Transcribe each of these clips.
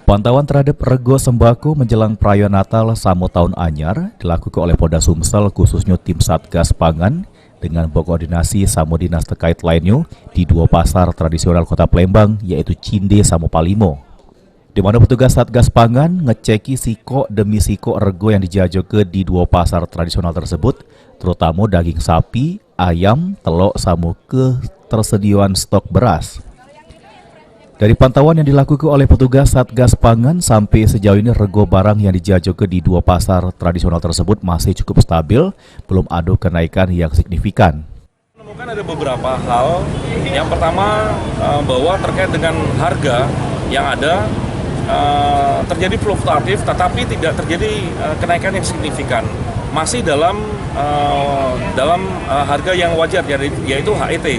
Pantauan terhadap rego sembako menjelang perayaan Natal Samo Tahun Anyar dilakukan oleh Polda Sumsel khususnya tim Satgas Pangan dengan berkoordinasi sama dinas terkait lainnya di dua pasar tradisional Kota Palembang yaitu Cinde sama Palimo. Di mana petugas Satgas Pangan ngeceki siko demi siko rego yang dijajoke di dua pasar tradisional tersebut, terutama daging sapi, ayam, telok sama ketersediaan stok beras. Dari pantauan yang dilakukan oleh petugas Satgas Pangan sampai sejauh ini rego barang yang dijajoke di dua pasar tradisional tersebut masih cukup stabil, belum ada kenaikan yang signifikan. Menemukan ada beberapa hal. Yang pertama bahwa terkait dengan harga yang ada terjadi fluktuatif, tetapi tidak terjadi kenaikan yang signifikan. Masih dalam harga yang wajar, yaitu HET,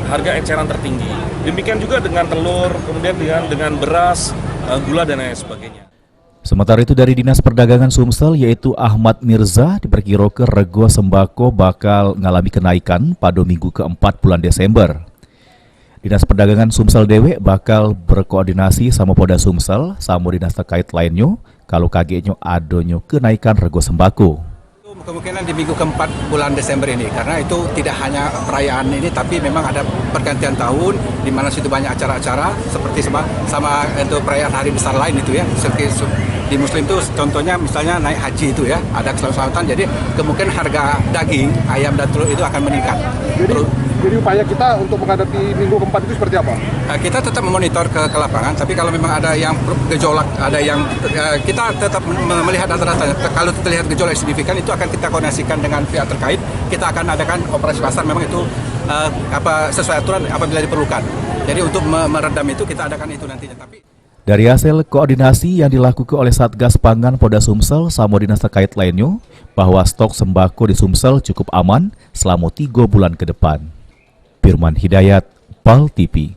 harga eceran tertinggi. Demikian juga dengan telur, kemudian dengan beras, gula dan lain sebagainya. Sementara itu dari Dinas Perdagangan Sumsel yaitu Ahmad Mirza diperkirakan rego sembako bakal mengalami kenaikan pada minggu keempat bulan Desember. Dinas Perdagangan Sumsel Dewe bakal berkoordinasi sama Polda Sumsel sama dinas terkait lainnya kalau kagetnya adanya kenaikan rego sembako. Kemungkinan di minggu keempat bulan Desember ini, karena itu tidak hanya perayaan ini, tapi memang ada pergantian tahun di mana situ banyak acara-acara seperti sama itu perayaan hari besar lain itu ya. Seperti di Muslim itu contohnya misalnya naik haji itu ya, ada keselamatan. Jadi kemungkinan harga daging, ayam dan telur itu akan meningkat. Jadi upaya kita untuk menghadapi minggu keempat itu seperti apa? Kita tetap memonitor ke lapangan, tapi kalau memang ada yang gejolak, ada yang kita tetap melihat data-datanya. Kalau terlihat gejolak signifikan itu akan kita koordinasikan dengan pihak terkait. Kita akan adakan operasi pasar memang itu sesuai aturan apabila diperlukan. Jadi untuk meredam itu kita adakan itu nantinya. Dari hasil koordinasi yang dilakukan oleh Satgas Pangan Polda Sumsel sama dinas terkait lainnya, bahwa stok sembako di Sumsel cukup aman selama 3 bulan ke depan. Firman Hidayat, PAL TV.